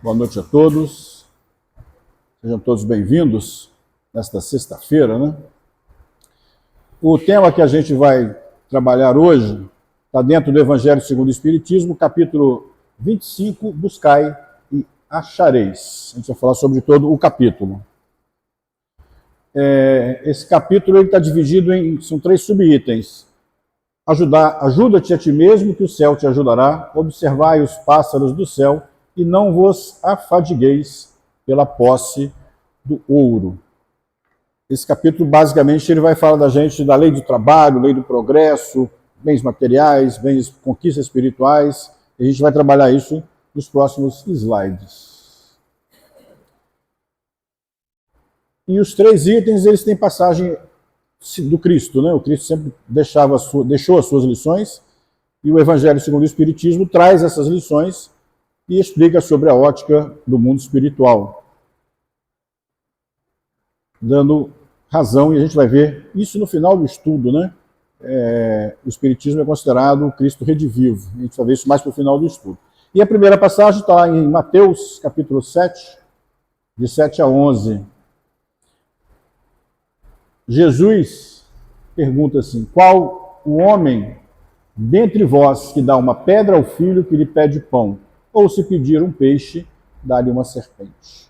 Boa noite a todos. Sejam todos bem-vindos nesta sexta-feira, né? O tema que a gente vai trabalhar hoje está dentro do Evangelho segundo o Espiritismo, capítulo 25, Buscai e achareis. A gente vai falar sobre todo o capítulo. Esse capítulo está dividido são 3 subitens. Ajuda-te a ti mesmo, que o céu te ajudará. Observai os pássaros do céu e não vos afadigueis pela posse do ouro. Esse capítulo, basicamente, ele vai falar da gente da lei do trabalho, lei do progresso, bens materiais, bens, conquistas espirituais. E a gente vai trabalhar isso nos próximos slides. E os 3 itens, eles têm passagem do Cristo, né? O Cristo sempre deixou as suas lições, e o Evangelho segundo o Espiritismo traz essas lições e explica sobre a ótica do mundo espiritual, dando razão, e a gente vai ver isso no final do estudo, né? O Espiritismo é considerado o Cristo redivivo. A gente vai ver isso mais para o final do estudo. E a primeira passagem está em Mateus, capítulo 7, de 7 a 11. Jesus pergunta assim: qual o homem dentre vós que dá uma pedra ao filho que lhe pede pão? Ou se pedir um peixe, dá-lhe uma serpente?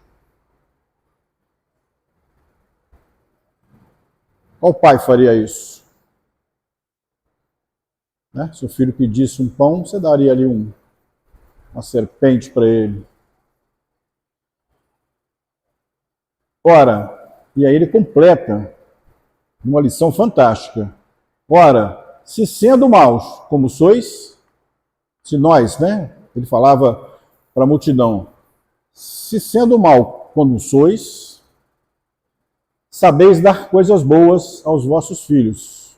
Qual pai faria isso? Né? Se o filho pedisse um pão, você daria ali uma serpente para ele. Ora, e aí ele completa uma lição fantástica. Ora, se sendo maus como sois, se nós, né? Ele falava para a multidão, se sendo mal como sois, sabeis dar coisas boas aos vossos filhos.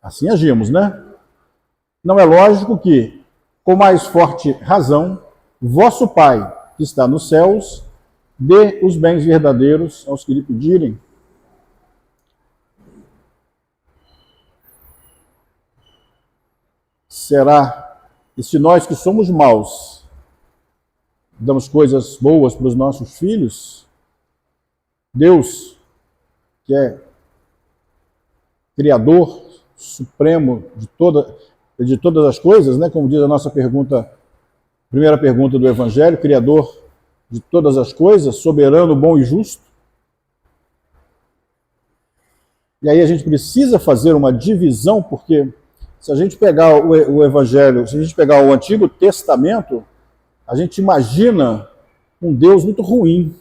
Assim agimos, né? Não é lógico que, com mais forte razão, vosso Pai, que está nos céus, dê os bens verdadeiros aos que lhe pedirem. Será que se nós que somos maus damos coisas boas para os nossos filhos, Deus, que é Criador supremo de todas as coisas, né? Como diz a nossa primeira pergunta do Evangelho, Criador de todas as coisas, soberano, bom e justo. E aí a gente precisa fazer uma divisão, porque se a gente pegar o Evangelho, se a gente pegar o Antigo Testamento, a gente imagina um Deus muito ruim.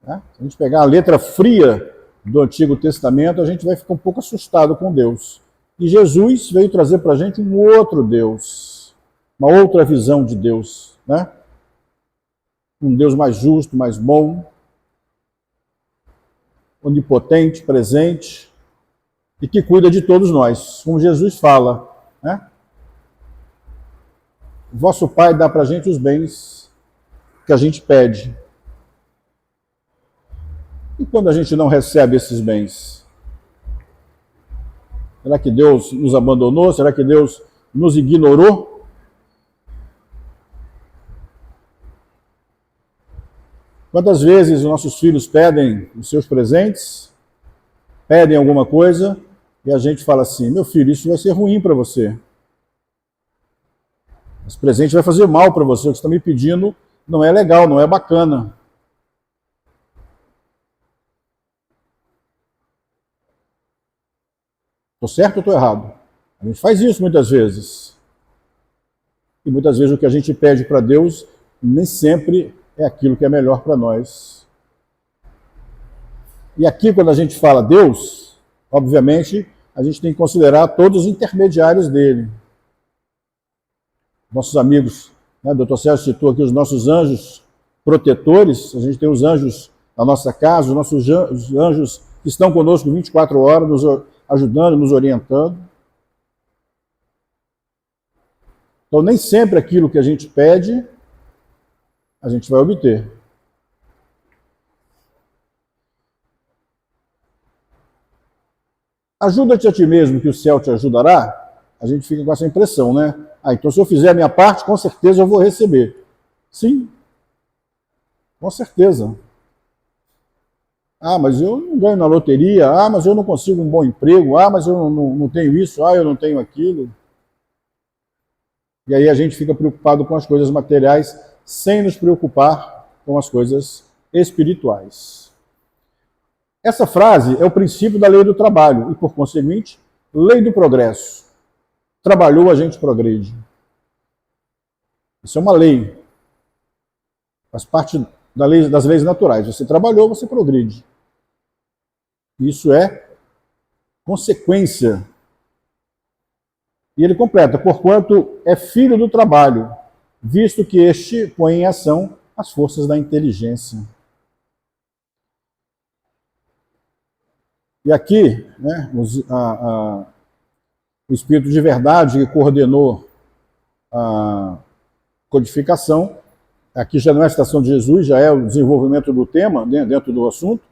Né? Se a gente pegar a letra fria do Antigo Testamento, a gente vai ficar um pouco assustado com Deus. E Jesus veio trazer para a gente um outro Deus, uma outra visão de Deus, né? Um Deus mais justo, mais bom, onipotente, presente, e que cuida de todos nós, como Jesus fala, né? Vosso Pai dá para a gente os bens que a gente pede. E quando a gente não recebe esses bens? Será que Deus nos abandonou? Será que Deus nos ignorou? Quantas vezes os nossos filhos pedem os seus presentes, pedem alguma coisa, e a gente fala assim: meu filho, isso vai ser ruim para você. Esse presente vai fazer mal para você, o que você está me pedindo não é legal, não é bacana. Estou certo ou estou errado? A gente faz isso muitas vezes. E muitas vezes o que a gente pede para Deus nem sempre é aquilo que é melhor para nós. E aqui, quando a gente fala Deus, obviamente, a gente tem que considerar todos os intermediários dele. Nossos amigos, né, o Dr. Sérgio citou aqui os nossos anjos protetores, a gente tem os anjos na nossa casa, os nossos anjos que estão conosco 24 horas, nos ajudando, nos orientando. Então, nem sempre aquilo que a gente pede, a gente vai obter. Ajuda-te a ti mesmo, que o céu te ajudará. a gente fica com essa impressão, né? Ah, então se eu fizer a minha parte, com certeza eu vou receber. Sim, com certeza. Ah, mas eu não ganho na loteria. Ah, mas eu não consigo um bom emprego. Ah, mas eu não tenho isso. Ah, eu não tenho aquilo. E aí a gente fica preocupado com as coisas materiais sem nos preocupar com as coisas espirituais. Essa frase é o princípio da lei do trabalho e, por conseguinte, lei do progresso. Trabalhou, a gente progride. Isso é uma lei. Faz parte das leis naturais. Você trabalhou, você progride. Isso é consequência. E ele completa, porquanto é filho do trabalho, visto que este põe em ação as forças da inteligência. E aqui, né, o Espírito de Verdade que coordenou a codificação, aqui já não é a citação de Jesus, já é o desenvolvimento do tema, né, dentro do assunto,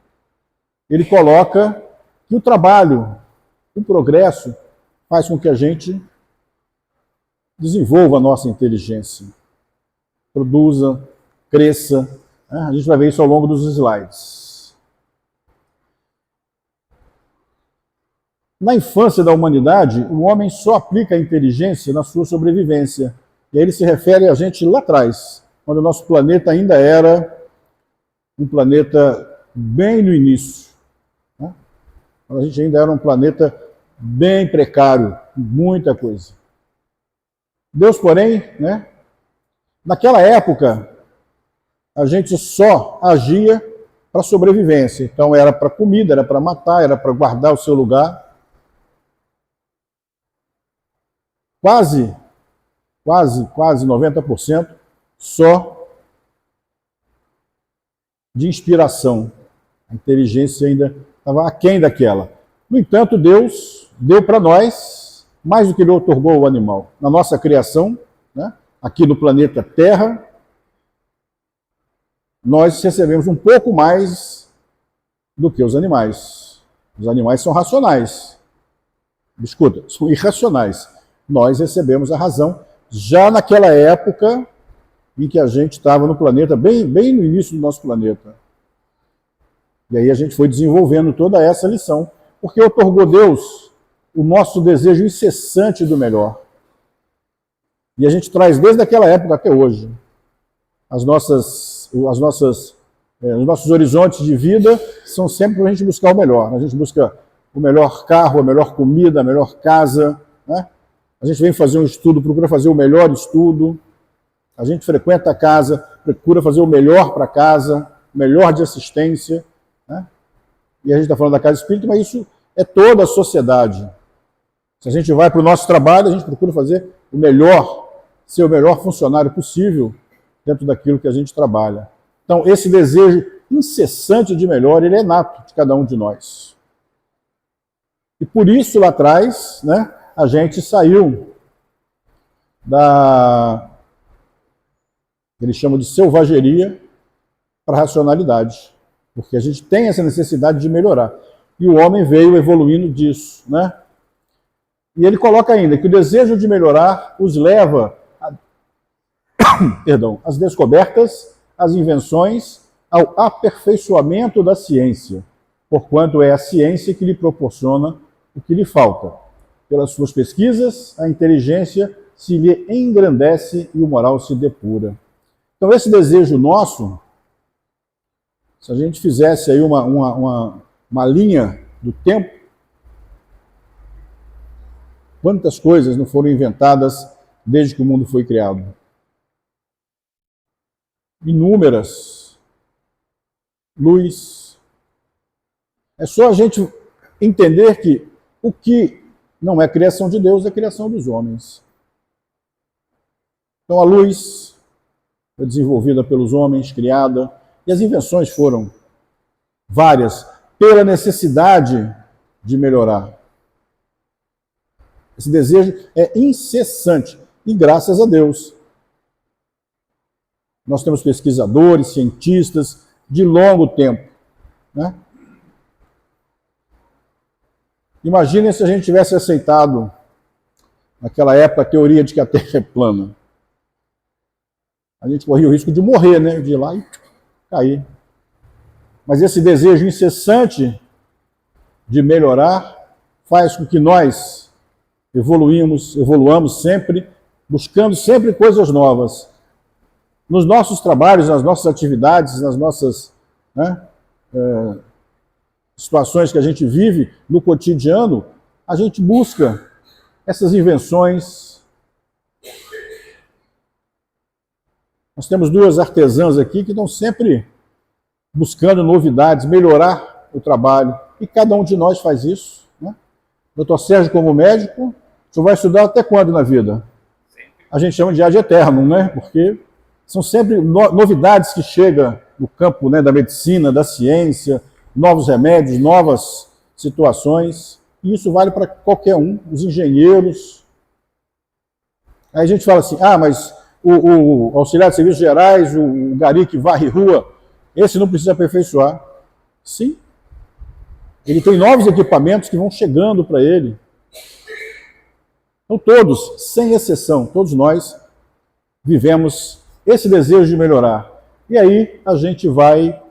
ele coloca que o trabalho, o progresso, faz com que a gente desenvolva a nossa inteligência, produza, cresça. Né? A gente vai ver isso ao longo dos slides. Na infância da humanidade, o homem só aplica a inteligência na sua sobrevivência. E aí ele se refere a gente lá atrás, quando o nosso planeta ainda era um planeta bem no início. Né? Quando a gente ainda era um planeta bem precário, muita coisa. Deus, porém, né, naquela época, a gente só agia para sobrevivência. Então era para comida, era para matar, era para guardar o seu lugar. Quase 90% só de inspiração. A inteligência ainda estava aquém daquela. No entanto, Deus deu para nós mais do que ele otorgou ao animal. Na nossa criação, né, aqui no planeta Terra, nós recebemos um pouco mais do que os animais. Os animais são racionais. Escuta, são irracionais. Nós recebemos a razão já naquela época em que a gente estava no planeta, bem no início do nosso planeta. E aí a gente foi desenvolvendo toda essa lição, porque otorgou Deus o nosso desejo incessante do melhor. E a gente traz desde aquela época até hoje. Os nossos horizontes de vida são sempre para a gente buscar o melhor. A gente busca o melhor carro, a melhor comida, a melhor casa. Né? A gente vem fazer um estudo, procura fazer o melhor estudo. A gente frequenta a casa, procura fazer o melhor para a casa, o melhor de assistência. Né? E a gente está falando da casa espírita, mas isso é toda a sociedade. Se a gente vai para o nosso trabalho, a gente procura fazer o melhor, ser o melhor funcionário possível dentro daquilo que a gente trabalha. Então, esse desejo incessante de melhor, ele é nato de cada um de nós. E por isso, lá atrás, né, a gente saiu da, eles chamam de selvageria, para a racionalidade. Porque a gente tem essa necessidade de melhorar. E o homem veio evoluindo disso, né? E ele coloca ainda que o desejo de melhorar os leva às descobertas, às invenções, ao aperfeiçoamento da ciência, porquanto é a ciência que lhe proporciona o que lhe falta. Pelas suas pesquisas, a inteligência se lhe engrandece e o moral se depura. Então esse desejo nosso, se a gente fizesse aí uma linha do tempo, quantas coisas não foram inventadas desde que o mundo foi criado? Inúmeras. Luz. É só a gente entender que o que não é criação de Deus é criação dos homens. Então a luz foi desenvolvida pelos homens, criada, e as invenções foram várias, pela necessidade de melhorar. Esse desejo é incessante, e graças a Deus. Nós temos pesquisadores, cientistas de longo tempo. Né? Imaginem se a gente tivesse aceitado naquela época, a teoria de que a Terra é plana. A gente corria o risco de morrer, né? De ir lá e cair. Mas esse desejo incessante de melhorar faz com que nós evoluamos sempre, buscando sempre coisas novas. Nos nossos trabalhos, nas nossas atividades, nas nossas situações que a gente vive no cotidiano, a gente busca essas invenções. Nós temos duas artesãs aqui que estão sempre buscando novidades, melhorar o trabalho. E cada um de nós faz isso. Né? Doutor Sérgio, como médico, o senhor vai estudar até quando na vida? A gente chama de ad eternum, né? Porque são sempre novidades que chegam no campo, né, da medicina, da ciência, novos remédios, novas situações. E isso vale para qualquer um, os engenheiros. Aí a gente fala assim, mas o auxiliar de serviços gerais, o gari que varre rua, esse não precisa aperfeiçoar. Sim. Ele tem novos equipamentos que vão chegando para ele. Então todos, sem exceção, todos nós vivemos esse desejo de melhorar. E aí a gente vai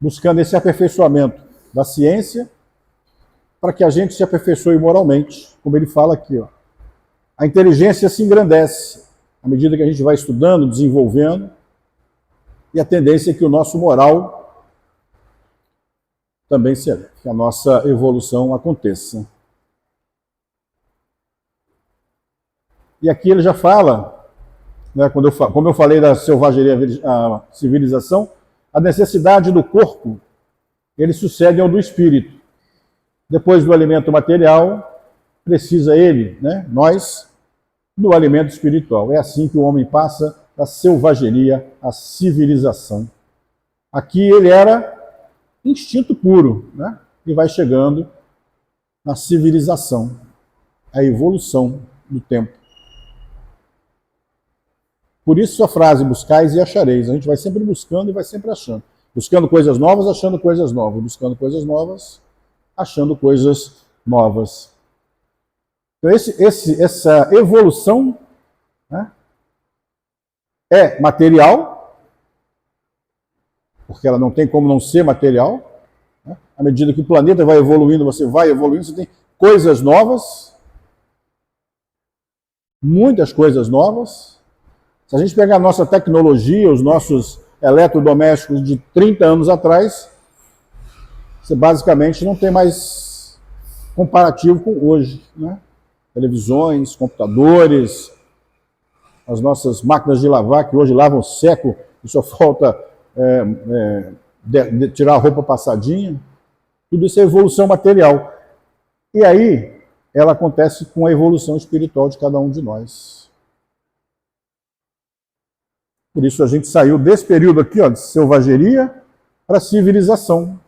buscando esse aperfeiçoamento da ciência para que a gente se aperfeiçoe moralmente, como ele fala aqui. Ó. A inteligência se engrandece à medida que a gente vai estudando, desenvolvendo, e a tendência é que o nosso moral também se eleve, que a nossa evolução aconteça. E aqui ele já fala, né, como eu falei da selvageria, a civilização, a necessidade do corpo, ele sucede ao do espírito. Depois do alimento material, precisa ele, né, nós, do alimento espiritual. É assim que o homem passa da selvageria à civilização. Aqui ele era instinto puro, né, e vai chegando na civilização, a evolução do tempo. Por isso a frase, buscais e achareis. A gente vai sempre buscando e vai sempre achando. Buscando coisas novas, achando coisas novas. Buscando coisas novas, achando coisas novas. Então essa evolução, né, é material, porque ela não tem como não ser material. Né? À medida que o planeta vai evoluindo, você tem coisas novas, muitas coisas novas. Se a gente pegar a nossa tecnologia, os nossos eletrodomésticos de 30 anos atrás, você basicamente não tem mais comparativo com hoje. Né? Televisões, computadores, as nossas máquinas de lavar, que hoje lavam seco e só falta tirar a roupa passadinha. Tudo isso é evolução material. E aí, ela acontece com a evolução espiritual de cada um de nós. Por isso a gente saiu desse período aqui, ó, de selvageria para civilização.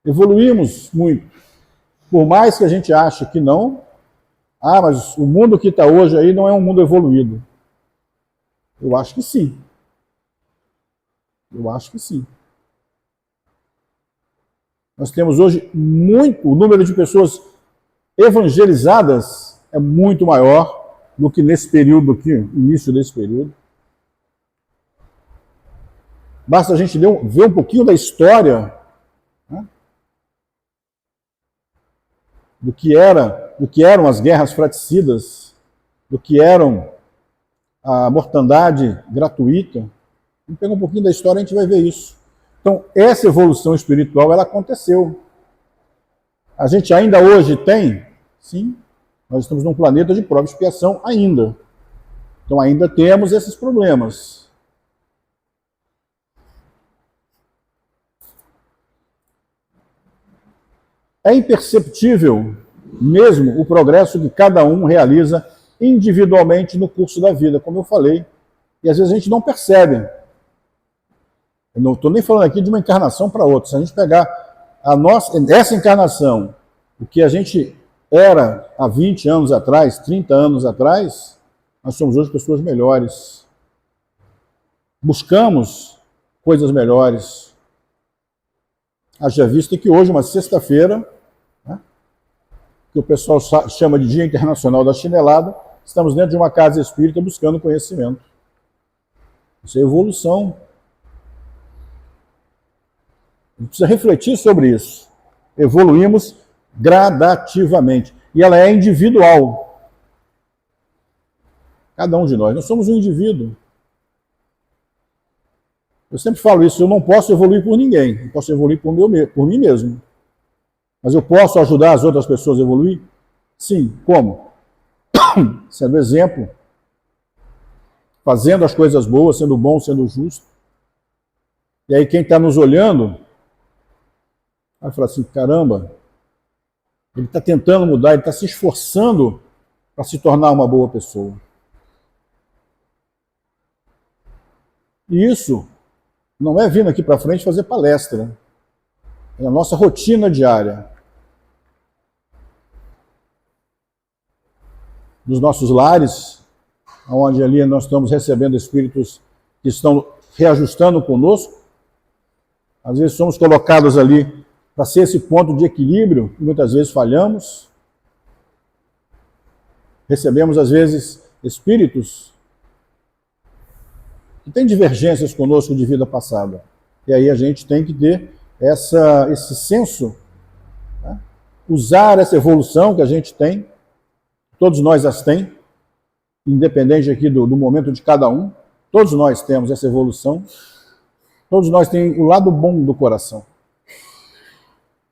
Evoluímos muito. Por mais que a gente ache que não, mas o mundo que está hoje aí não é um mundo evoluído. Eu acho que sim. Eu acho que sim. Nós temos hoje o número de pessoas evangelizadas é muito maior do que nesse período aqui, início desse período. Basta a gente ver um pouquinho da história, né, do que eram as guerras fratricidas, do que eram a mortandade gratuita. Vamos pegar um pouquinho da história e a gente vai ver isso. Então, essa evolução espiritual, ela aconteceu. A gente ainda hoje tem? Sim. Nós estamos num planeta de prova e expiação ainda. Então, ainda temos esses problemas. É imperceptível mesmo o progresso que cada um realiza individualmente no curso da vida, como eu falei. E às vezes a gente não percebe. Eu não estou nem falando aqui de uma encarnação para outra. Se a gente pegar essa encarnação, o que a gente era há 20 anos atrás, 30 anos atrás, nós somos hoje pessoas melhores. Buscamos coisas melhores. Haja vista que hoje, uma sexta-feira, né, que o pessoal chama de Dia Internacional da Chinelada, estamos dentro de uma casa espírita buscando conhecimento. Isso é evolução. A gente precisa refletir sobre isso. Evoluímos gradativamente. E ela é individual. Cada um de nós somos um indivíduo. Eu sempre falo isso, eu não posso evoluir por ninguém, eu posso evoluir por mim mesmo. Mas eu posso ajudar as outras pessoas a evoluir? Sim. Como? Sendo exemplo, fazendo as coisas boas, sendo bom, sendo justo. E aí quem está nos olhando vai falar assim, caramba, ele está tentando mudar, ele está se esforçando para se tornar uma boa pessoa. E isso não é vindo aqui para frente fazer palestra. É a nossa rotina diária. Nos nossos lares, onde ali nós estamos recebendo espíritos que estão reajustando conosco, às vezes somos colocados ali para ser esse ponto de equilíbrio, e muitas vezes falhamos. Recebemos, às vezes, espíritos que têm divergências conosco de vida passada. E aí a gente tem que ter esse senso, né? Usar essa evolução que a gente tem, todos nós as temos, independente aqui do momento de cada um, todos nós temos essa evolução, todos nós temos o lado bom do coração.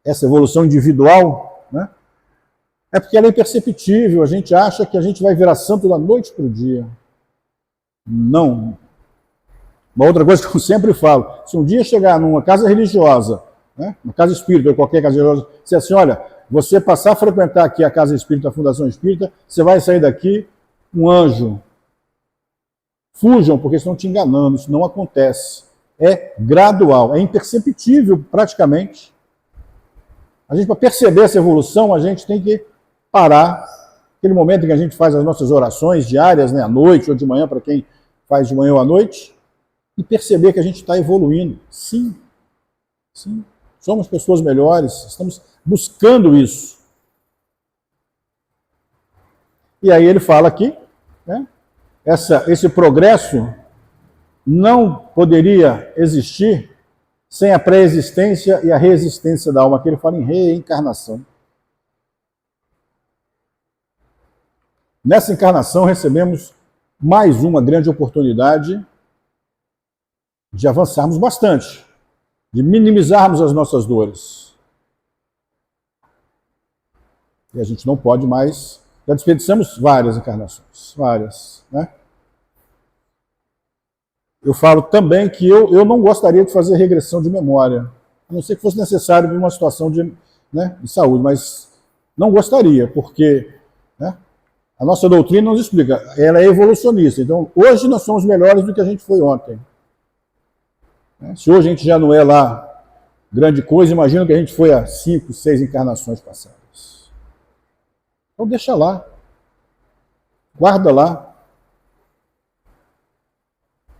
Essa evolução individual, né? É porque ela é imperceptível, a gente acha que a gente vai virar santo da noite para o dia. Não. Uma outra coisa que eu sempre falo, se um dia chegar numa casa religiosa, né, uma casa espírita ou qualquer casa religiosa, se assim, olha, você passar a frequentar aqui a casa espírita, a Fundação Espírita, você vai sair daqui um anjo. Fujam, porque estão te enganando, isso não acontece. É gradual, é imperceptível praticamente. A gente, para perceber essa evolução, a gente tem que parar. Aquele momento em que a gente faz as nossas orações diárias, né, à noite ou de manhã, para quem faz de manhã ou à noite, e perceber que a gente está evoluindo. Sim, sim. Somos pessoas melhores, estamos buscando isso. E aí ele fala aqui, né, esse progresso não poderia existir sem a pré-existência e a resistência da alma. Aqui ele fala em reencarnação. Nessa encarnação recebemos mais uma grande oportunidade de avançarmos bastante, de minimizarmos as nossas dores. E a gente não pode mais... Já desperdiçamos várias encarnações, várias, né? Eu falo também que eu não gostaria de fazer regressão de memória, a não ser que fosse necessário para uma situação de saúde, mas não gostaria, porque, né, a nossa doutrina nos explica, ela é evolucionista. Então, hoje nós somos melhores do que a gente foi ontem. Se hoje a gente já não é lá grande coisa, imagina que a gente foi há 5, 6 encarnações passadas. Então deixa lá, guarda lá,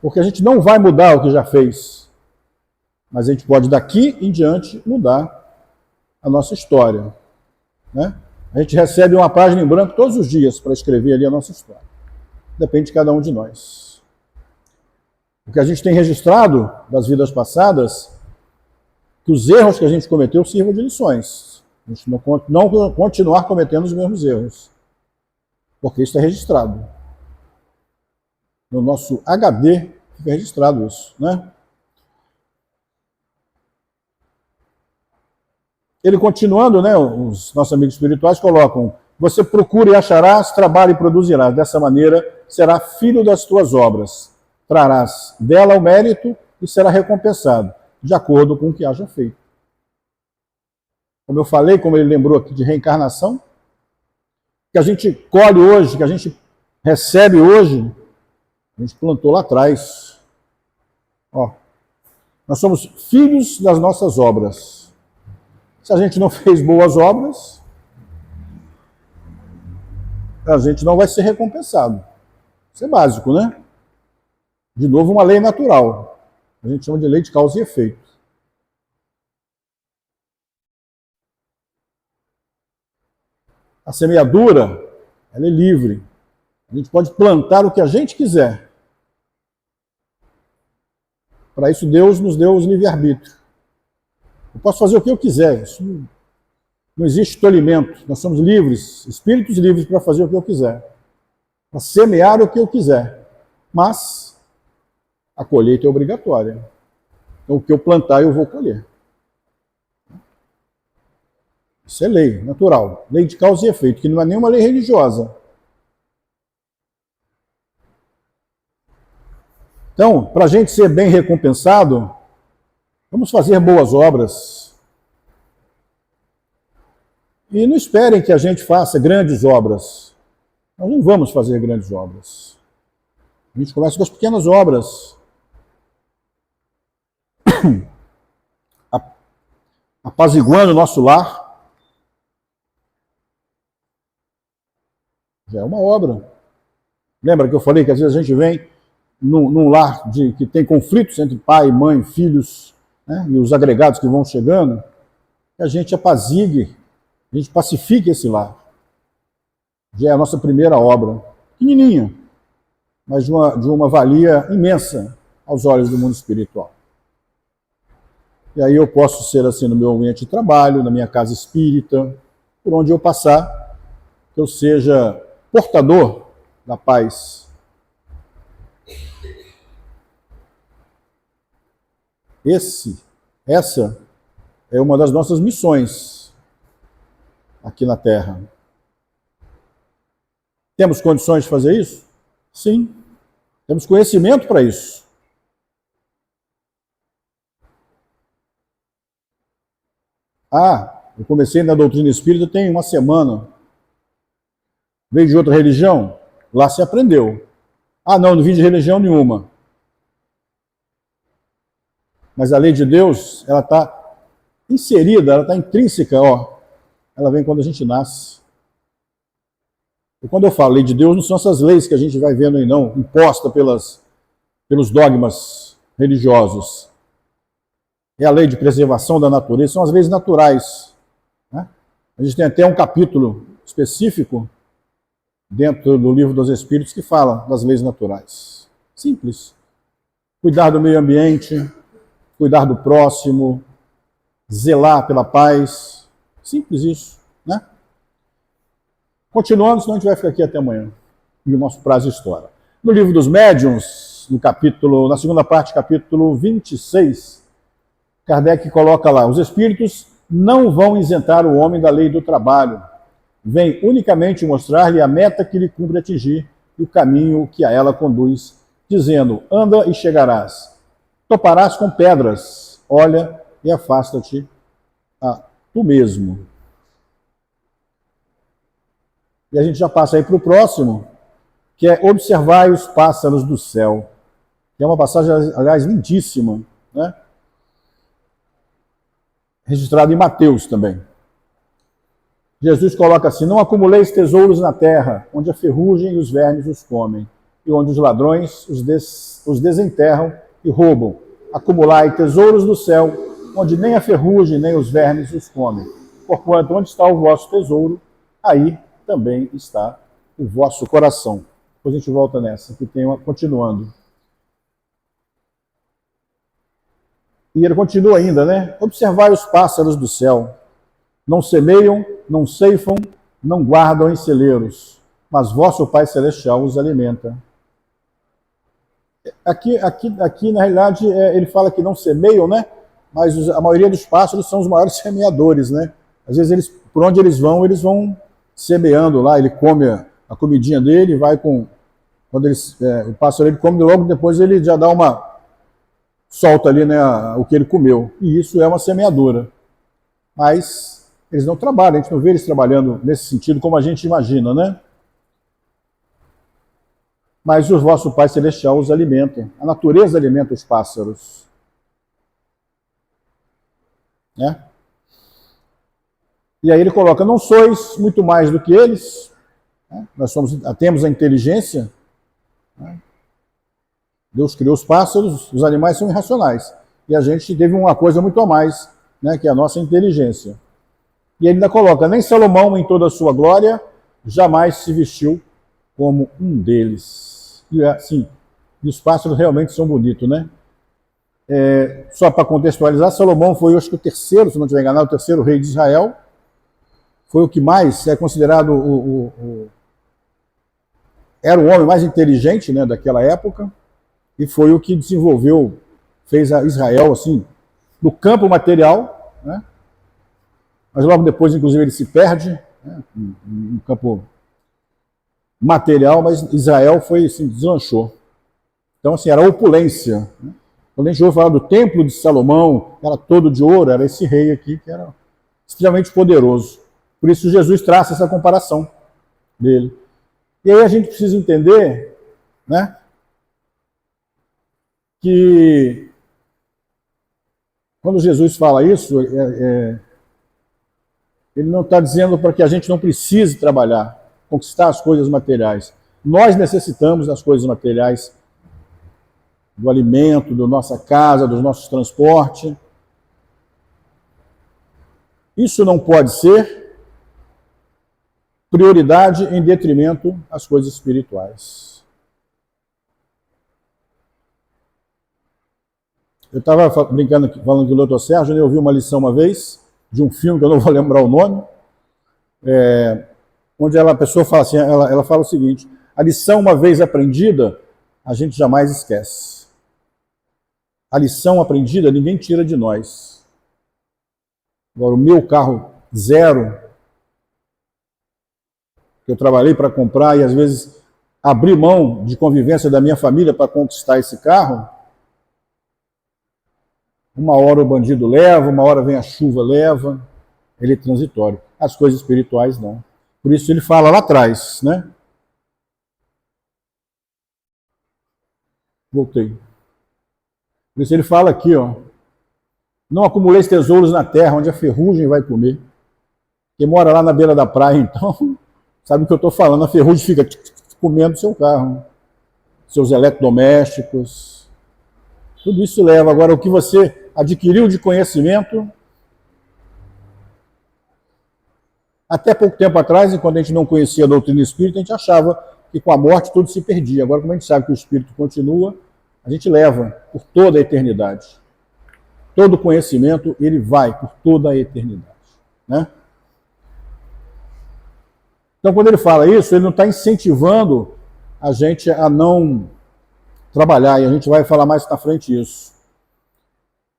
porque a gente não vai mudar o que já fez, mas a gente pode daqui em diante mudar a nossa história, né? A gente recebe uma página em branco todos os dias para escrever ali a nossa história. Depende de cada um de nós. O que a gente tem registrado das vidas passadas, que os erros que a gente cometeu sirvam de lições. A gente não continuar cometendo os mesmos erros. Porque isso é registrado. No nosso HD fica registrado isso, né? Ele continuando, né, os nossos amigos espirituais colocam: você procura e acharás, trabalha e produzirás. Dessa maneira será filho das tuas obras. Trarás dela o mérito e será recompensado, de acordo com o que haja feito. Como eu falei, como ele lembrou aqui de reencarnação, que a gente colhe hoje, que a gente recebe hoje, a gente plantou lá atrás. Ó, nós somos filhos das nossas obras. Se a gente não fez boas obras, a gente não vai ser recompensado. Isso é básico, né? De novo, uma lei natural. A gente chama de lei de causa e efeito. A semeadura, ela é livre. A gente pode plantar o que a gente quiser. Para isso Deus nos deu os livre-arbítrio. Eu posso fazer o que eu quiser. Isso não existe tolimento. Nós somos livres, espíritos livres para fazer o que eu quiser. Para semear o que eu quiser. Mas a colheita é obrigatória. Então o que eu plantar eu vou colher. Isso é lei, natural. Lei de causa e efeito, que não é nenhuma lei religiosa. Então, para a gente ser bem recompensado, vamos fazer boas obras. E não esperem que a gente faça grandes obras. Nós não vamos fazer grandes obras. A gente começa com as pequenas obras. Apaziguando o nosso lar. Já é uma obra. Lembra que eu falei que às vezes a gente vem num lar que tem conflitos entre pai, mãe, filhos, né, e os agregados que vão chegando, que a gente apazigue, a gente pacifique esse lar. Já é a nossa primeira obra. Pequenininha, mas de uma valia imensa aos olhos do mundo espiritual. E aí eu posso ser assim no meu ambiente de trabalho, na minha casa espírita, por onde eu passar, que eu seja portador da paz. Essa é uma das nossas missões aqui na Terra. Temos condições de fazer isso? Sim. Temos conhecimento para isso. Eu comecei na doutrina espírita tem uma semana. Veio de outra religião? Lá se aprendeu. Não vim de religião nenhuma. Mas a lei de Deus, ela está inserida, ela está intrínseca, ela vem quando a gente nasce. E quando eu falo lei de Deus, não são essas leis que a gente vai vendo aí não, imposta pelos dogmas religiosos. É a lei de preservação da natureza, são as leis naturais. Né? A gente tem até um capítulo específico dentro do Livro dos Espíritos que fala das leis naturais. Simples. Cuidar do meio ambiente, cuidar do próximo, zelar pela paz. Simples isso, né? Continuando, senão a gente vai ficar aqui até amanhã. E o nosso prazo estoura. No Livro dos Médiuns, na segunda parte, capítulo 26, Kardec coloca lá, os espíritos não vão isentar o homem da lei do trabalho. Vem unicamente mostrar-lhe a meta que lhe cumpre atingir e o caminho que a ela conduz, dizendo, anda e chegarás. Toparás com pedras, olha e afasta-te a tu mesmo. E a gente já passa aí para o próximo, que é observai os pássaros do céu. Que é uma passagem, aliás, lindíssima, né? Registrada em Mateus também. Jesus coloca assim, não acumuleis tesouros na terra, onde a ferrugem e os vermes os comem, e onde os ladrões os desenterram e roubam. Acumulai tesouros do céu, onde nem a ferrugem nem os vermes os comem. Porquanto onde está o vosso tesouro, aí também está o vosso coração. Depois a gente volta nessa, que tem continuando. E ele continua ainda, né? Observai os pássaros do céu. Não semeiam, não ceifam, não guardam em celeiros, mas vosso Pai Celestial os alimenta. Aqui na realidade, ele fala que não semeiam, né? Mas a maioria dos pássaros são os maiores semeadores, né? Às vezes, por onde eles vão semeando lá, ele come a comidinha dele, vai com... o pássaro ele come, logo depois ele já dá solta ali, né, o que ele comeu. E isso é uma semeadura. Mas eles não trabalham, a gente não vê eles trabalhando nesse sentido como a gente imagina, né? Mas o vosso Pai Celestial os alimenta. A natureza alimenta os pássaros. Né? E aí ele coloca, não sois muito mais do que eles, né? Nós temos a inteligência, né? Deus criou os pássaros, os animais são irracionais. E a gente teve uma coisa muito a mais, né? Que é a nossa inteligência. E ele ainda coloca, nem Salomão, em toda a sua glória, jamais se vestiu como um deles. E assim, os pássaros realmente são bonitos, né? Só para contextualizar, Salomão foi, acho que o terceiro, se não estiver enganado, o terceiro rei de Israel. Foi o que mais é considerado era o homem mais inteligente, né, daquela época, e foi o que desenvolveu, fez a Israel, assim, no campo material, né? Mas logo depois, inclusive, ele se perde, né, no campo material, mas Israel foi, assim, deslanchou. Então, assim, era opulência, né? Quando a gente ouve falar do templo de Salomão, era todo de ouro, era esse rei aqui que era extremamente poderoso. Por isso Jesus traça essa comparação dele. E aí a gente precisa entender, né, que quando Jesus fala isso, ele não está dizendo para que a gente não precise trabalhar, conquistar as coisas materiais. Nós necessitamos das coisas materiais, do alimento, da nossa casa, dos nossos transportes. Isso não pode ser prioridade em detrimento às coisas espirituais. Eu estava brincando, falando com o doutor Sérgio, eu ouvi uma lição uma vez, de um filme que eu não vou lembrar o nome, onde a pessoa fala assim, ela fala o seguinte, a lição uma vez aprendida, a gente jamais esquece. A lição aprendida ninguém tira de nós. Agora, o meu carro zero, que eu trabalhei para comprar e às vezes abri mão de convivência da minha família para conquistar esse carro, uma hora o bandido leva, uma hora vem a chuva leva, ele é transitório. As coisas espirituais não. Por isso ele fala lá atrás, né? Voltei. Por isso ele fala aqui, ó, não acumuleis tesouros na terra, onde a ferrugem vai comer. Quem mora lá na beira da praia, então, sabe o que eu estou falando, a ferrugem fica comendo seu carro, seus eletrodomésticos, tudo isso leva. Agora, o que você adquiriu de conhecimento, até pouco tempo atrás, enquanto a gente não conhecia a doutrina espírita, a gente achava que com a morte tudo se perdia. Agora, como a gente sabe que o espírito continua, a gente leva por toda a eternidade. Todo conhecimento, ele vai por toda a eternidade, né? Então, quando ele fala isso, ele não está incentivando a gente a não trabalhar, e a gente vai falar mais na frente isso.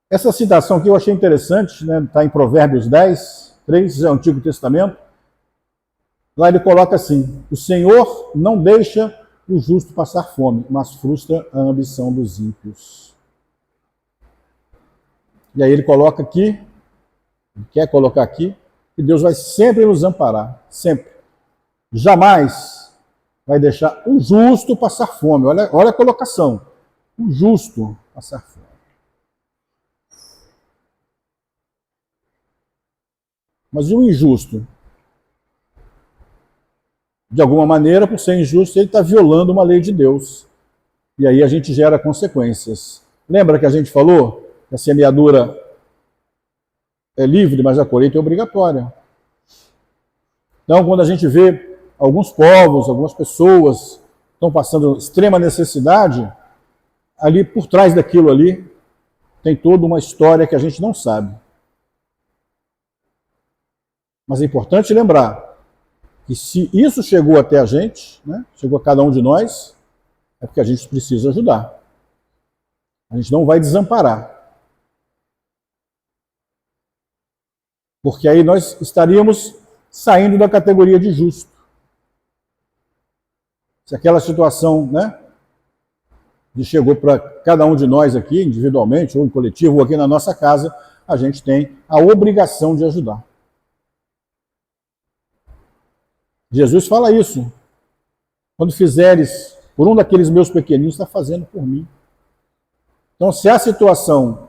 Essa citação aqui eu achei interessante, né? Está em Provérbios 10, 3, é o Antigo Testamento. Lá ele coloca assim, o Senhor não deixa o justo passar fome, mas frustra a ambição dos ímpios. E aí ele coloca aqui, ele quer colocar aqui, que Deus vai sempre nos amparar, sempre. Jamais vai deixar o justo passar fome. Olha a colocação. O justo passar fome. Mas e o injusto? De alguma maneira, por ser injusto, ele está violando uma lei de Deus. E aí a gente gera consequências. Lembra que a gente falou que a semeadura é livre, mas a colheita é obrigatória. Então, quando a gente vê alguns povos, algumas pessoas estão passando extrema necessidade, ali por trás daquilo ali tem toda uma história que a gente não sabe. Mas é importante lembrar que se isso chegou até a gente, né, chegou a cada um de nós, é porque a gente precisa ajudar. A gente não vai desamparar. Porque aí nós estaríamos saindo da categoria de justo. Se aquela situação, né, chegou para cada um de nós aqui, individualmente, ou em coletivo, ou aqui na nossa casa, a gente tem a obrigação de ajudar. Jesus fala isso. Quando fizeres por um daqueles meus pequeninos, está fazendo por mim. Então, se a situação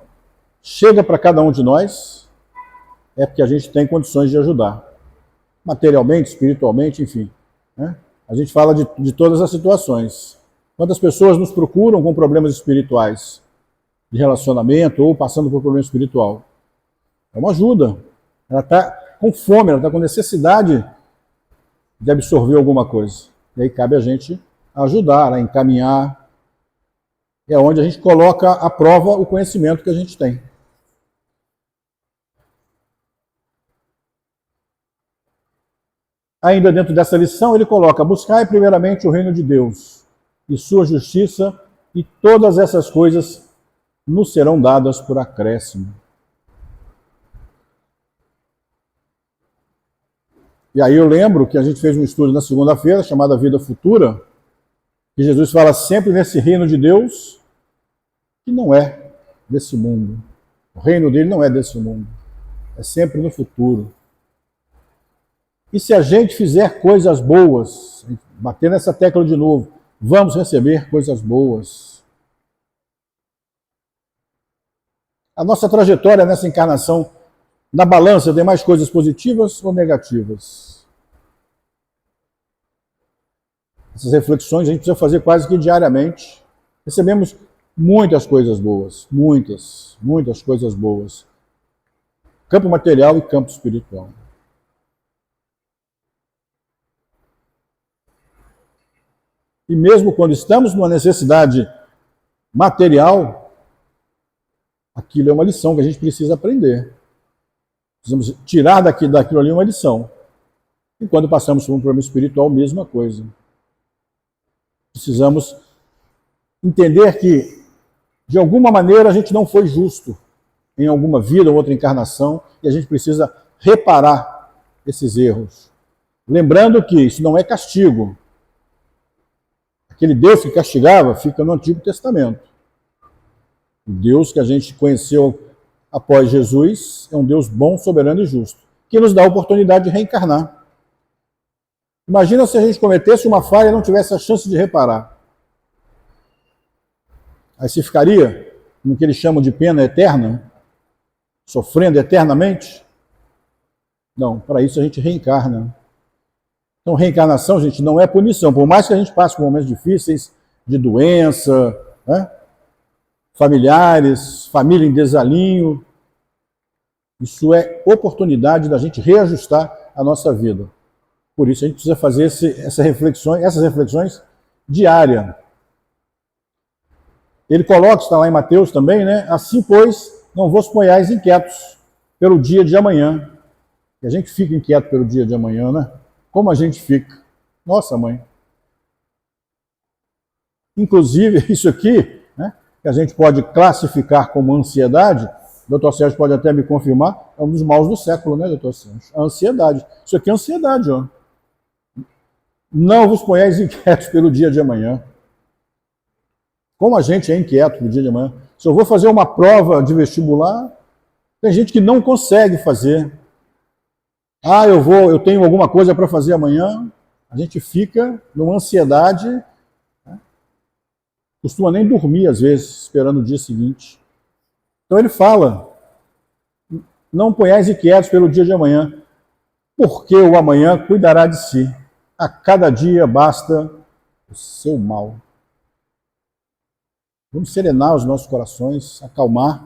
chega para cada um de nós, é porque a gente tem condições de ajudar. Materialmente, espiritualmente, enfim. Né? A gente fala de todas as situações. Quantas pessoas nos procuram com problemas espirituais, de relacionamento ou passando por problema espiritual? É uma ajuda. Ela está com fome, ela está com necessidade de absorver alguma coisa. E aí cabe a gente ajudar, a encaminhar. É onde a gente coloca à prova o conhecimento que a gente tem. Ainda dentro dessa lição, ele coloca: buscai primeiramente o reino de Deus e sua justiça, e todas essas coisas nos serão dadas por acréscimo. E aí eu lembro que a gente fez um estudo na segunda-feira, chamado Vida Futura, que Jesus fala sempre nesse reino de Deus, que não é desse mundo. O reino dele não é desse mundo. É sempre no futuro. E se a gente fizer coisas boas, bater nessa tecla de novo, vamos receber coisas boas. A nossa trajetória nessa encarnação, na balança, tem mais coisas positivas ou negativas? Essas reflexões a gente precisa fazer quase que diariamente. Recebemos muitas coisas boas, muitas coisas boas. Campo material e campo espiritual. E mesmo quando estamos numa necessidade material, aquilo é uma lição que a gente precisa aprender. Precisamos tirar daquilo ali uma lição. E quando passamos por um problema espiritual, mesma coisa. Precisamos entender que, de alguma maneira, a gente não foi justo em alguma vida ou outra encarnação, e a gente precisa reparar esses erros. Lembrando que isso não é castigo. Aquele Deus que castigava fica no Antigo Testamento. O Deus que a gente conheceu após Jesus é um Deus bom, soberano e justo, que nos dá a oportunidade de reencarnar. Imagina se a gente cometesse uma falha e não tivesse a chance de reparar. Aí se ficaria no que eles chamam de pena eterna, sofrendo eternamente? Não, para isso a gente reencarna. Então, reencarnação, gente, não é punição. Por mais que a gente passe por momentos difíceis, de doença, né? Familiares, família em desalinho, isso é oportunidade da gente reajustar a nossa vida. Por isso a gente precisa fazer essas reflexões diárias. Ele coloca, está lá em Mateus também, né? Assim, pois, não vos ponhais inquietos pelo dia de amanhã. E a gente fica inquieto pelo dia de amanhã, né? Como a gente fica? Nossa, mãe. Inclusive, isso aqui, né, que a gente pode classificar como ansiedade, o Dr. Sérgio pode até me confirmar, é um dos maus do século, né, Dr. Sérgio? A ansiedade. Isso aqui é ansiedade, ó. Não vos ponhais inquietos pelo dia de amanhã. Como a gente é inquieto pelo dia de amanhã. Se eu vou fazer uma prova de vestibular, tem gente que não consegue fazer. Ah, eu tenho alguma coisa para fazer amanhã. A gente fica numa ansiedade, né? Costuma nem dormir às vezes, esperando o dia seguinte. Então ele fala: não ponhais inquietos pelo dia de amanhã, porque o amanhã cuidará de si. A cada dia basta o seu mal. Vamos serenar os nossos corações, acalmar.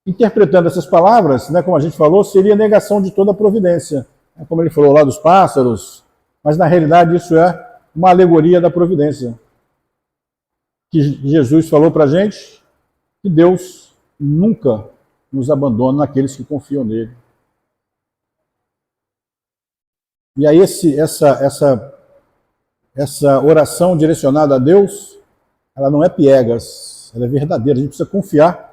Interpretando essas palavras, né, como a gente falou, seria negação de toda a providência. Como ele falou lá dos pássaros, mas na realidade isso é uma alegoria da providência. Que Jesus falou para a gente que Deus nunca nos abandona naqueles que confiam nele. E aí essa oração direcionada a Deus, ela não é piegas, ela é verdadeira. A gente precisa confiar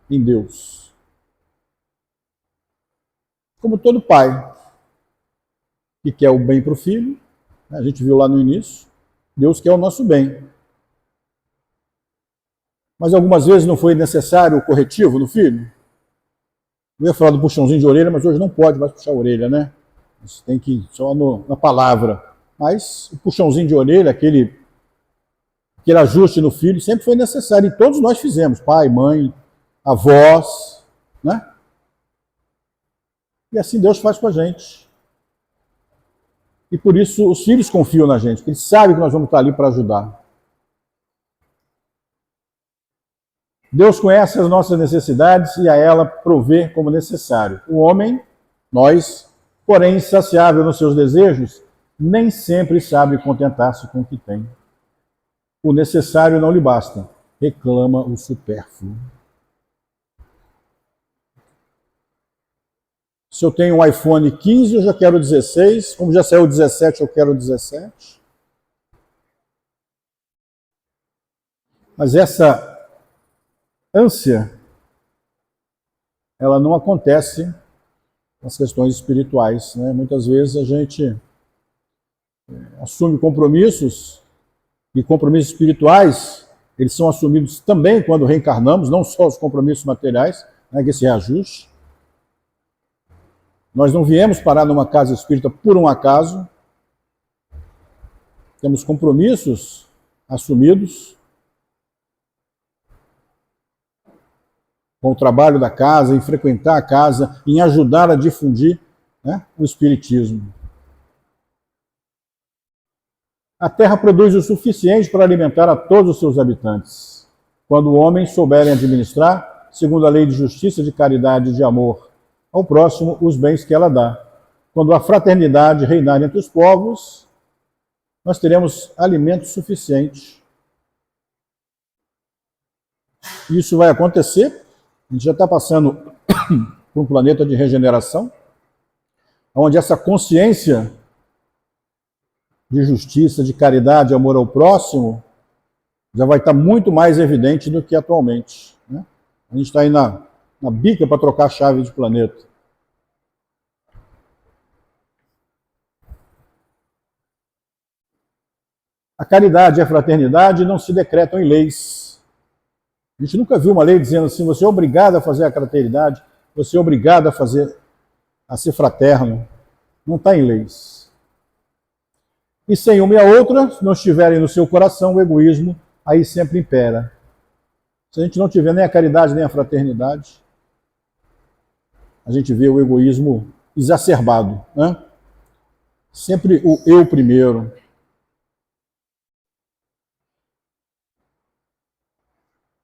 em Deus. Como todo pai que quer o bem para o filho, a gente viu lá no início, Deus quer o nosso bem. Mas algumas vezes não foi necessário o corretivo no filho? Eu ia falar do puxãozinho de orelha, mas hoje não pode mais puxar a orelha, né? Você tem que ir só na palavra. Mas o puxãozinho de orelha, aquele ajuste no filho, sempre foi necessário. E todos nós fizemos, pai, mãe, avós, né? E assim Deus faz com a gente. E por isso os filhos confiam na gente, porque eles sabem que nós vamos estar ali para ajudar. Deus conhece as nossas necessidades e a ela provê como necessário. O homem, nós, porém insaciável nos seus desejos, nem sempre sabe contentar-se com o que tem. O necessário não lhe basta, reclama o supérfluo. Se eu tenho um iPhone 15, eu já quero 16. Como já saiu o 17, eu quero 17. Mas essa ânsia, ela não acontece nas questões espirituais, né? Muitas vezes a gente assume compromissos, e compromissos espirituais, eles são assumidos também quando reencarnamos, não só os compromissos materiais, né, que esse reajuste. Nós não viemos parar numa casa espírita por um acaso. Temos compromissos assumidos com o trabalho da casa, em frequentar a casa, em ajudar a difundir, né, o espiritismo. A terra produz o suficiente para alimentar a todos os seus habitantes, quando o homem souberem administrar, segundo a lei de justiça, de caridade e de amor ao próximo, os bens que ela dá. Quando a fraternidade reinar entre os povos, nós teremos alimento suficiente. Isso vai acontecer. A gente já está passando por um planeta de regeneração, onde essa consciência de justiça, de caridade, amor ao próximo, já vai estar muito mais evidente do que atualmente, né? A gente está aí na bica para trocar a chave de planeta. A caridade e a fraternidade não se decretam em leis. A gente nunca viu uma lei dizendo assim, você é obrigado a fazer a fraternidade, você é obrigado a ser fraterno. Não está em leis. E sem uma e a outra, se não estiverem no seu coração, o egoísmo aí sempre impera. Se a gente não tiver nem a caridade nem a fraternidade, a gente vê o egoísmo exacerbado, né? Sempre o eu primeiro.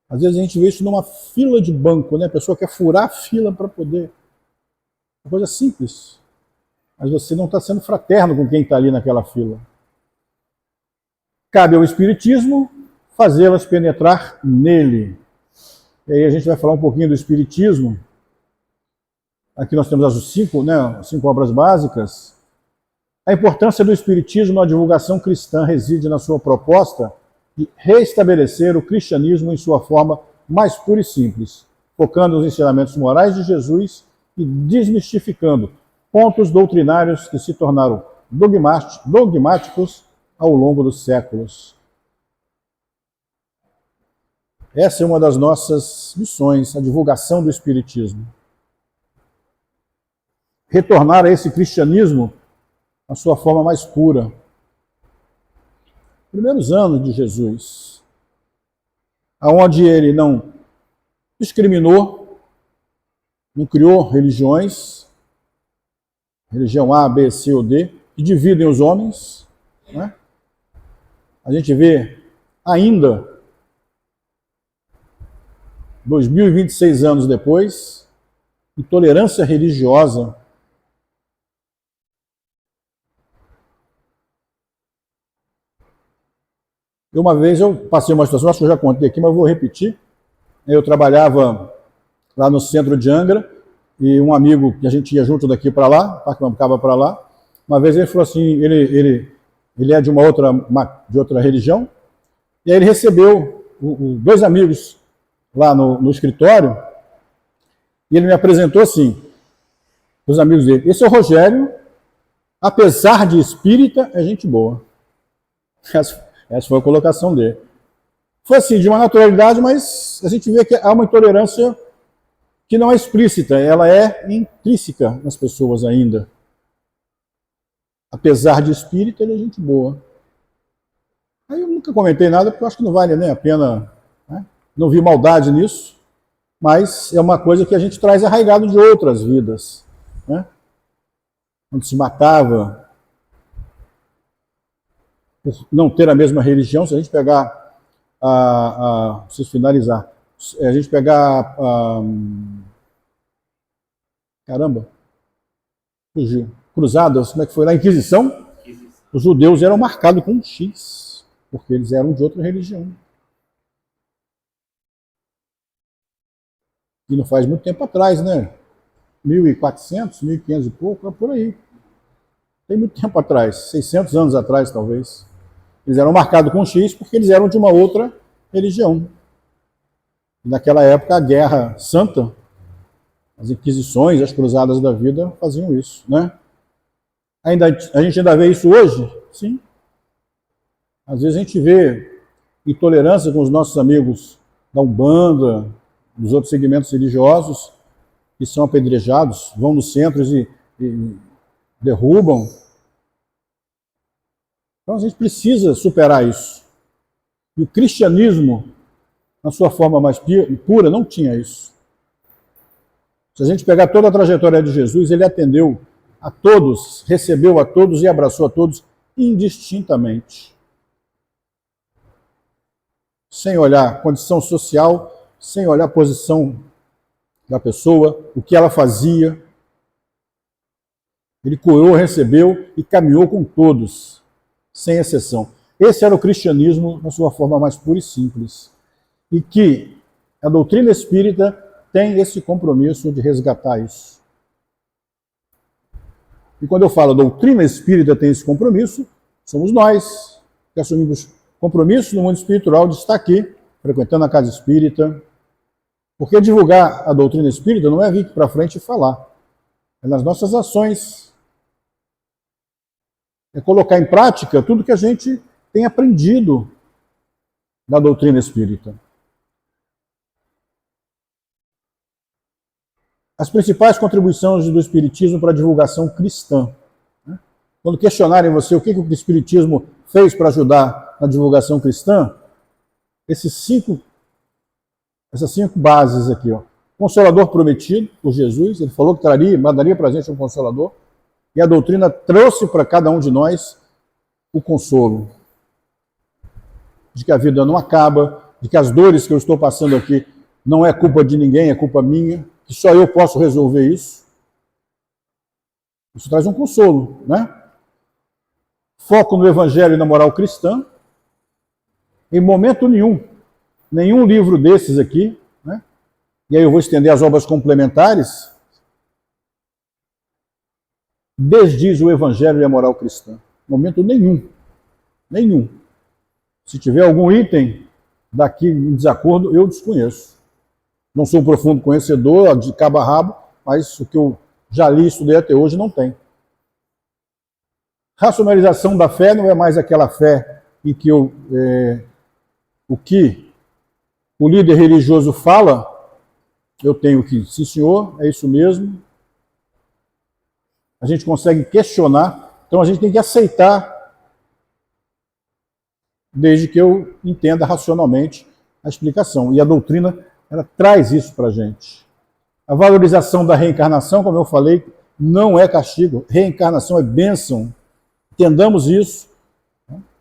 Às vezes a gente vê isso numa fila de banco, né? A pessoa quer furar a fila para poder... Uma coisa simples. Mas você não está sendo fraterno com quem está ali naquela fila. Cabe ao Espiritismo fazê-las penetrar nele. E aí a gente vai falar um pouquinho do Espiritismo. Aqui nós temos as cinco obras básicas. A importância do Espiritismo na divulgação cristã reside na sua proposta de restabelecer o cristianismo em sua forma mais pura e simples, focando nos ensinamentos morais de Jesus e desmistificando pontos doutrinários que se tornaram dogmáticos ao longo dos séculos. Essa é uma das nossas missões, a divulgação do Espiritismo. Retornar a esse cristianismo na sua forma mais pura. Primeiros anos de Jesus, aonde ele não discriminou, não criou religiões, religião A, B, C ou D, que dividem os homens, né? A gente vê ainda, 2026 anos depois, intolerância religiosa. Uma vez eu passei uma situação, acho que eu já contei aqui, mas eu vou repetir. Eu trabalhava lá no centro de Angra, e um amigo que a gente ia junto daqui para lá, Parque Mambucaba para lá, uma vez ele falou assim, ele é de outra religião, e aí ele recebeu dois amigos lá no escritório, e ele me apresentou assim, os amigos dele, esse é o Rogério, apesar de espírita, é gente boa. Essa foi a colocação dele. Foi assim, de uma naturalidade, mas a gente vê que há uma intolerância que não é explícita, ela é intrínseca nas pessoas ainda. Apesar de espírita, ele é gente boa. Aí eu nunca comentei nada, porque eu acho que não vale nem a pena, né? Não vi maldade nisso, mas é uma coisa que a gente traz arraigado de outras vidas, né? Quando se matava por não ter a mesma religião, se a gente pegar, preciso finalizar, a gente pegar... caramba, fugiu. Cruzadas, como é que foi lá? Inquisição? Os judeus eram marcados com um X, porque eles eram de outra religião. E não faz muito tempo atrás, né? 1400, 1500 e pouco, por aí. Tem muito tempo atrás, 600 anos atrás, talvez. Eles eram marcados com X porque eles eram de uma outra religião. Naquela época, a Guerra Santa, as Inquisições, as Cruzadas da vida faziam isso, né? A gente ainda vê isso hoje? Sim. Às vezes a gente vê intolerância com os nossos amigos da Umbanda, dos outros segmentos religiosos, que são apedrejados, vão nos centros e derrubam. Então a gente precisa superar isso. E o cristianismo, na sua forma mais pura, não tinha isso. Se a gente pegar toda a trajetória de Jesus, ele atendeu a todos, recebeu a todos e abraçou a todos indistintamente. Sem olhar condição social, sem olhar a posição da pessoa, o que ela fazia. Ele curou, recebeu e caminhou com todos, sem exceção. Esse era o cristianismo na sua forma mais pura e simples. E que a doutrina espírita tem esse compromisso de resgatar isso. E quando eu falo doutrina espírita tem esse compromisso, somos nós que assumimos compromisso no mundo espiritual de estar aqui, frequentando a casa espírita. Porque divulgar a doutrina espírita não é vir para frente e falar. É nas nossas ações. É colocar em prática tudo que a gente tem aprendido da doutrina espírita. As principais contribuições do Espiritismo para a divulgação cristã. Quando questionarem você o que o Espiritismo fez para ajudar na divulgação cristã, essas cinco bases aqui. Ó. Consolador prometido por Jesus, ele falou que mandaria para a gente um Consolador, e a doutrina trouxe para cada um de nós o consolo. De que a vida não acaba, de que as dores que eu estou passando aqui não é culpa de ninguém, é culpa minha, que só eu posso resolver isso. Isso traz um consolo, né? Foco no Evangelho e na moral cristã. Em momento nenhum livro desses aqui, né? E aí eu vou estender as obras complementares, desdiz o Evangelho e a moral cristã. Momento nenhum. Se tiver algum item daqui em desacordo, eu desconheço. Não sou um profundo conhecedor de cabo a rabo, mas o que eu já li e estudei até hoje não tem. Racionalização da fé não é mais aquela fé em que o que o líder religioso fala, eu tenho que, sim senhor, é isso mesmo. A gente consegue questionar, então a gente tem que aceitar, desde que eu entenda racionalmente a explicação. E a doutrina, ela traz isso para a gente. A valorização da reencarnação, como eu falei, não é castigo. Reencarnação é bênção. Entendamos isso,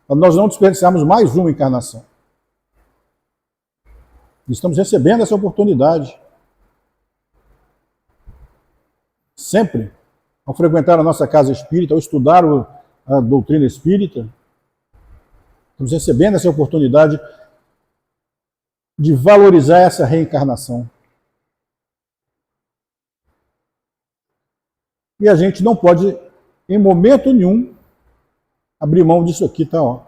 para nós não desperdiçarmos mais uma encarnação. Estamos recebendo essa oportunidade. Sempre, ao frequentar a nossa casa espírita, ao estudar a doutrina espírita, estamos recebendo essa oportunidade de valorizar essa reencarnação. E a gente não pode, em momento nenhum, abrir mão disso aqui, tá? Ó.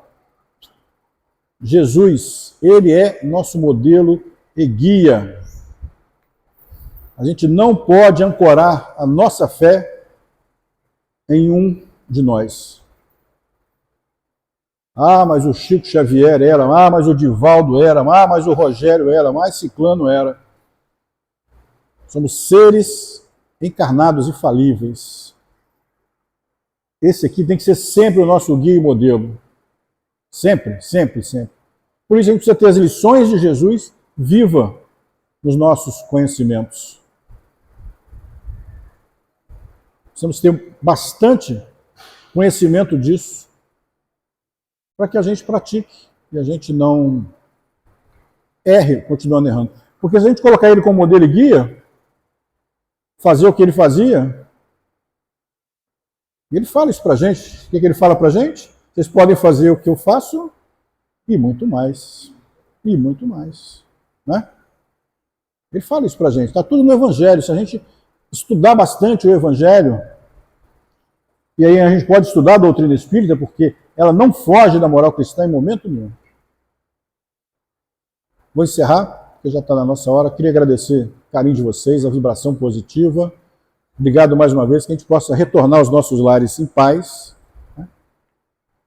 Jesus, ele é nosso modelo e guia. A gente não pode ancorar a nossa fé em um de nós. Ah, mas o Chico Xavier era, ah, mas o Divaldo era, ah, mas o Rogério era, mas Ciclano era. Somos seres encarnados e falíveis. Esse aqui tem que ser sempre o nosso guia e modelo. Sempre, sempre, sempre. Por isso a gente precisa ter as lições de Jesus viva nos nossos conhecimentos. Precisamos ter bastante conhecimento disso para que a gente pratique e a gente não erre continuando errando. Porque se a gente colocar ele como modelo e guia, fazer o que ele fazia, ele fala isso pra gente. O que ele fala pra gente? Vocês podem fazer o que eu faço e muito mais. E muito mais. Né? Ele fala isso pra gente. Está tudo no Evangelho. Se a gente estudar bastante o Evangelho, e aí a gente pode estudar a doutrina espírita, porque ela não foge da moral cristã em momento nenhum. Vou encerrar, porque já está na nossa hora. Queria agradecer o carinho de vocês, a vibração positiva. Obrigado mais uma vez, que a gente possa retornar aos nossos lares em paz, né?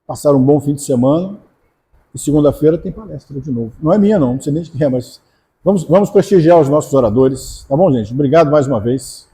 Passar um bom fim de semana. E segunda-feira tem palestra de novo. Não é minha não sei nem de quem é, mas vamos prestigiar os nossos oradores. Tá bom, gente? Obrigado mais uma vez.